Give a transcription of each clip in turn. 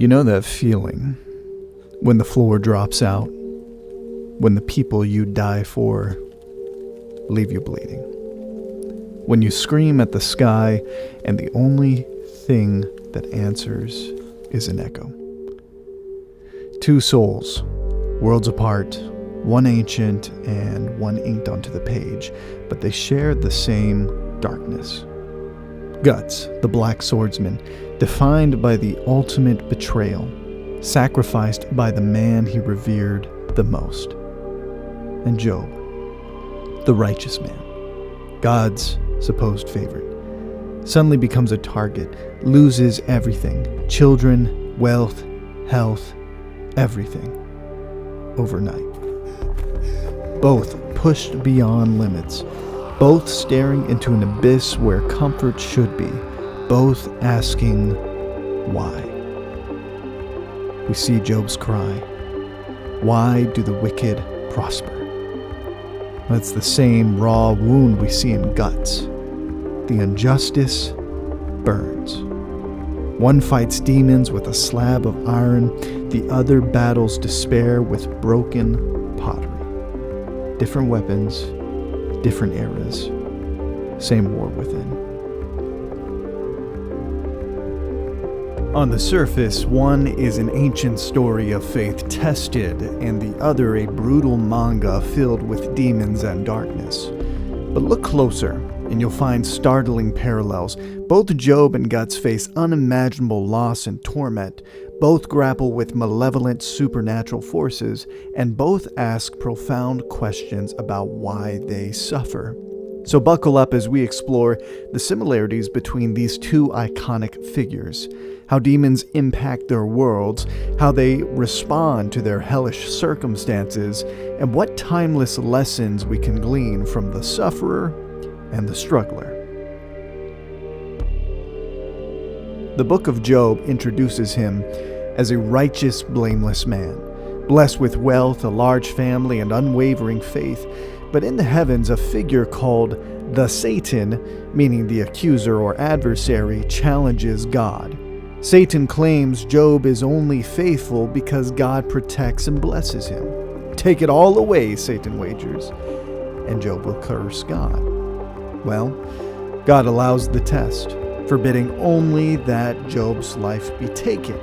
You know that feeling when the floor drops out, when the people you die for leave you bleeding, when you scream at the sky and the only thing that answers is an echo. Two souls, worlds apart, one ancient and one inked onto the page, but they share the same darkness. Guts, the black swordsman, defined by the ultimate betrayal, sacrificed by the man he revered the most. And Job, the righteous man, God's supposed favorite, suddenly becomes a target, loses everything, children, wealth, health, everything, overnight. Both pushed beyond limits, both staring into an abyss where comfort should be, both asking, why? We see Job's cry. Why do the wicked prosper? That's the same raw wound we see in Guts. The injustice burns. One fights demons with a slab of iron, the other battles despair with broken pottery. Different weapons, different eras, same war within. On the surface, one is an ancient story of faith tested, and the other a brutal manga filled with demons and darkness. But look closer, and you'll find startling parallels. Both Job and Guts face unimaginable loss and torment. Both grapple with malevolent supernatural forces, and both ask profound questions about why they suffer. So buckle up as we explore the similarities between these two iconic figures, how demons impact their worlds, how they respond to their hellish circumstances, and what timeless lessons we can glean from the sufferer and the struggler. The book of Job introduces him as a righteous, blameless man, blessed with wealth, a large family, and unwavering faith. But in the heavens, a figure called the Satan, meaning the accuser or adversary, challenges God. Satan claims Job is only faithful because God protects and blesses him. Take it all away, Satan wagers, and Job will curse God. Well, God allows the test, forbidding only that Job's life be taken.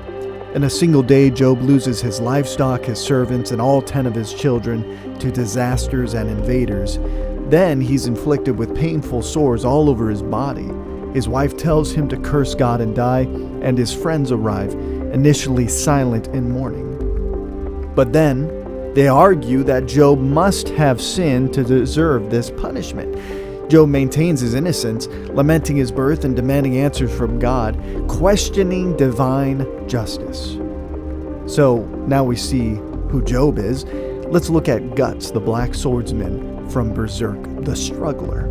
In a single day, Job loses his livestock, his servants, and all 10 of his children to disasters and invaders. Then he's inflicted with painful sores all over his body. His wife tells him to curse God and die, and his friends arrive, initially silent in mourning. But then, they argue that Job must have sinned to deserve this punishment. Job maintains his innocence, lamenting his birth and demanding answers from God, questioning divine justice. So, now we see who Job is. Let's look at Guts, the black swordsman from Berserk, the struggler.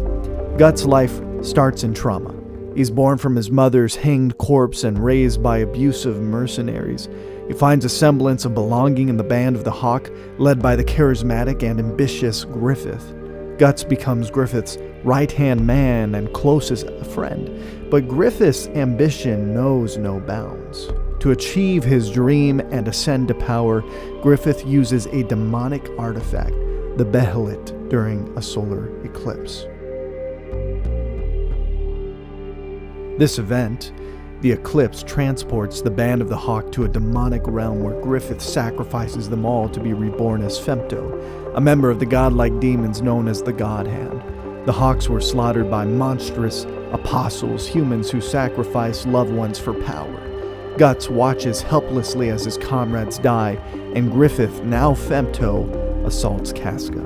Guts' life starts in trauma. He's born from his mother's hanged corpse and raised by abusive mercenaries. He finds a semblance of belonging in the band of the Hawk, led by the charismatic and ambitious Griffith. Guts becomes Griffith's right-hand man and closest friend, but Griffith's ambition knows no bounds. To achieve his dream and ascend to power, Griffith uses a demonic artifact, the Behelit, during a solar eclipse. This event, the eclipse, transports the band of the Hawk to a demonic realm where Griffith sacrifices them all to be reborn as Femto, a member of the godlike demons known as the God Hand. The Hawks were slaughtered by monstrous apostles, humans who sacrificed loved ones for power. Guts watches helplessly as his comrades die, and Griffith, now Femto, assaults Casca,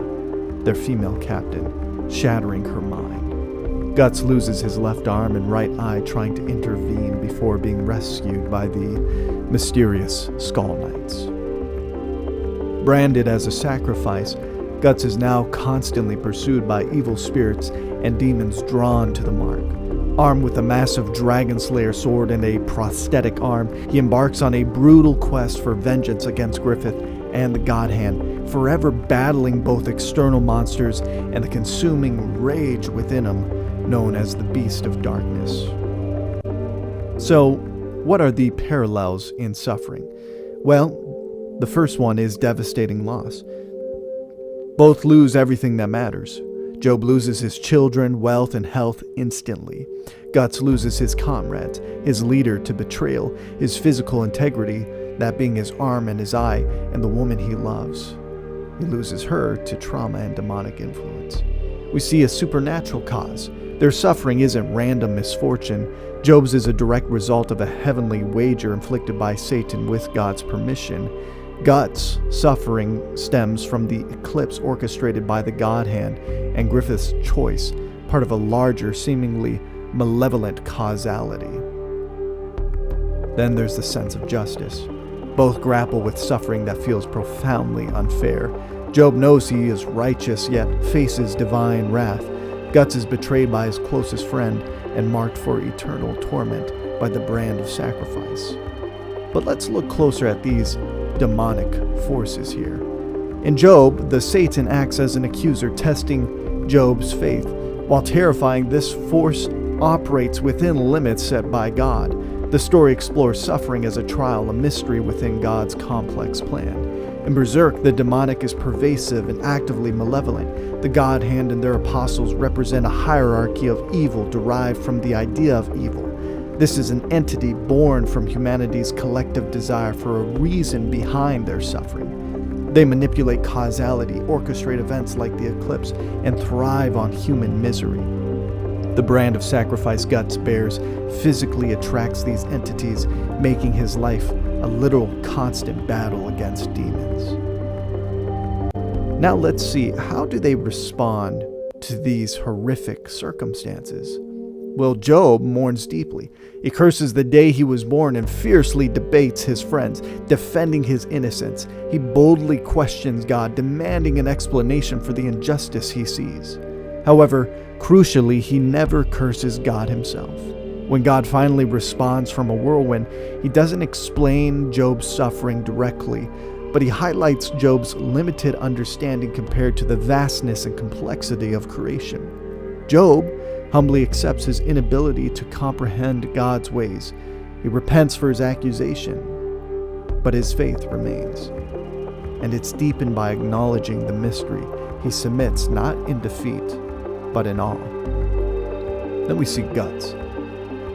their female captain, shattering her mind. Guts loses his left arm and right eye trying to intervene before being rescued by the mysterious Skull Knights. Branded as a sacrifice, Guts is now constantly pursued by evil spirits and demons drawn to the mark. Armed with a massive dragon slayer sword and a prosthetic arm, he embarks on a brutal quest for vengeance against Griffith and the God Hand, forever battling both external monsters and the consuming rage within him, known as the Beast of Darkness. So, What are the parallels in suffering? Well, the first one is devastating loss. Both lose everything that matters. Job loses his children, wealth, and health instantly. Guts loses his comrades, his leader to betrayal, his physical integrity, that being his arm and his eye, and the woman he loves. He loses her to trauma and demonic influence. We see a supernatural cause. Their suffering isn't random misfortune. Job's is a direct result of a heavenly wager inflicted by Satan with God's permission. Guts' suffering stems from the eclipse orchestrated by the God hand and Griffith's choice, part of a larger, seemingly malevolent causality. Then there's the sense of justice. Both grapple with suffering that feels profoundly unfair. Job knows he is righteous, yet faces divine wrath. Guts is betrayed by his closest friend and marked for eternal torment by the brand of sacrifice. But let's look closer at these demonic forces here. In Job, the Satan acts as an accuser, testing Job's faith. While terrifying, this force operates within limits set by God. The story explores suffering as a trial, a mystery within God's complex plan. In Berserk, the demonic is pervasive and actively malevolent. The God Hand and their apostles represent a hierarchy of evil derived from the idea of evil. This is an entity born from humanity's collective desire for a reason behind their suffering. They manipulate causality, orchestrate events like the eclipse, and thrive on human misery. The brand of sacrifice Guts bears physically attracts these entities, making his life a literal constant battle against demons. Now let's see, how do they respond to these horrific circumstances? Well, Job mourns deeply. He curses the day he was born and fiercely debates his friends, defending his innocence. He boldly questions God, demanding an explanation for the injustice he sees. However, crucially, he never curses God himself. When God finally responds from a whirlwind, he doesn't explain Job's suffering directly, but he highlights Job's limited understanding compared to the vastness and complexity of creation. Job humbly accepts his inability to comprehend God's ways. He repents for his accusation, but his faith remains. And it's deepened by acknowledging the mystery. He submits not in defeat, but in awe. Then we see Guts.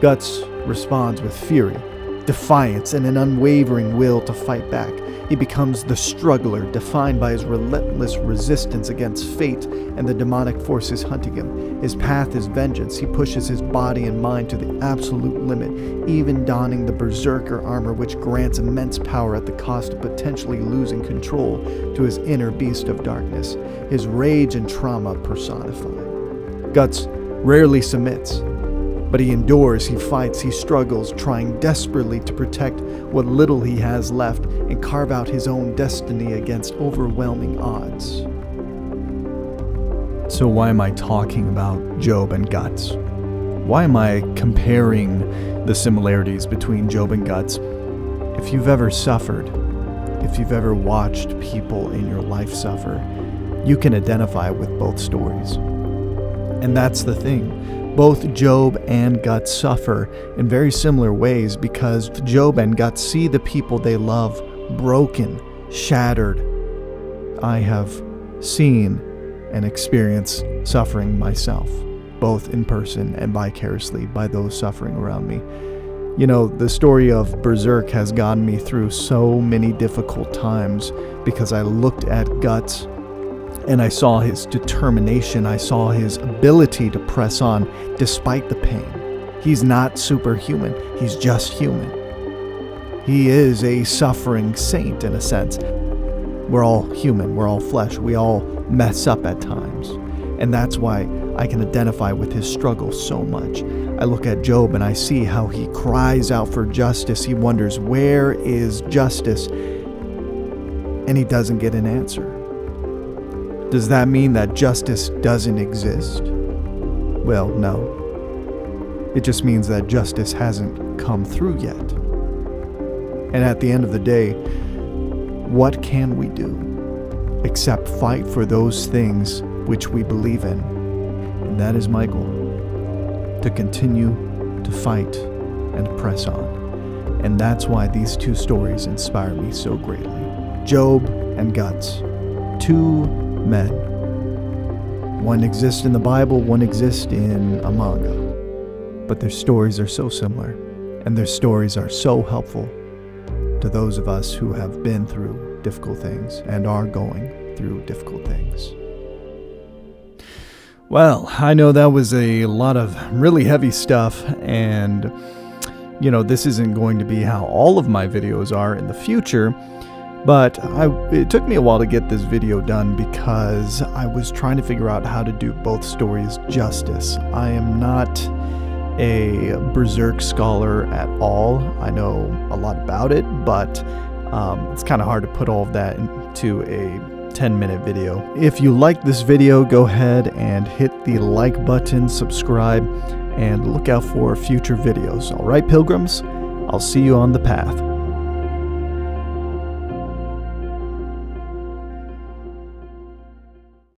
Guts responds with fury, defiance, and an unwavering will to fight back. He becomes the struggler, defined by his relentless resistance against fate and the demonic forces hunting him. His path is vengeance. He pushes his body and mind to the absolute limit, even donning the Berserker armor, which grants immense power at the cost of potentially losing control to his inner beast of darkness, his rage and trauma personified. Guts rarely submits, but he endures, he fights, he struggles, trying desperately to protect what little he has left and carve out his own destiny against overwhelming odds. So why am I talking about Job and Guts? Why am I comparing the similarities between Job and Guts? If you've ever suffered, if you've ever watched people in your life suffer, you can identify with both stories. And that's the thing. Both Job and Guts suffer in very similar ways because Job and Guts see the people they love broken, shattered. I have seen and experienced suffering myself, both in person and vicariously by those suffering around me. You know, the story of Berserk has gotten me through so many difficult times because I looked at Guts and I saw his determination. I saw his ability to press on despite the pain. He's not superhuman. He's just human. He is a suffering saint in a sense. We're all human. We're all flesh. We all mess up at times. And that's why I can identify with his struggle so much. I look at Job and I see how he cries out for justice. He wonders, where is justice? And he doesn't get an answer. Does that mean that justice doesn't exist? Well, no. It just means that justice hasn't come through yet. And at the end of the day, what can we do except fight for those things which we believe in? And that is my goal, to continue to fight and press on. And that's why these two stories inspire me so greatly. Job and Guts. Two men. One exists in the Bible, one exists in a manga. But their stories are so similar, and their stories are so helpful to those of us who have been through difficult things and are going through difficult things. Well, I know that was a lot of really heavy stuff, and this isn't going to be how all of my videos are in the future, but it took me a while to get this video done because I was trying to figure out how to do both stories justice. I am not a Berserk scholar at all. I know a lot about it, but it's kind of hard to put all of that into a 10-minute video. If you like this video, go ahead and hit the like button, subscribe, and look out for future videos. All right, pilgrims, I'll see you on the path.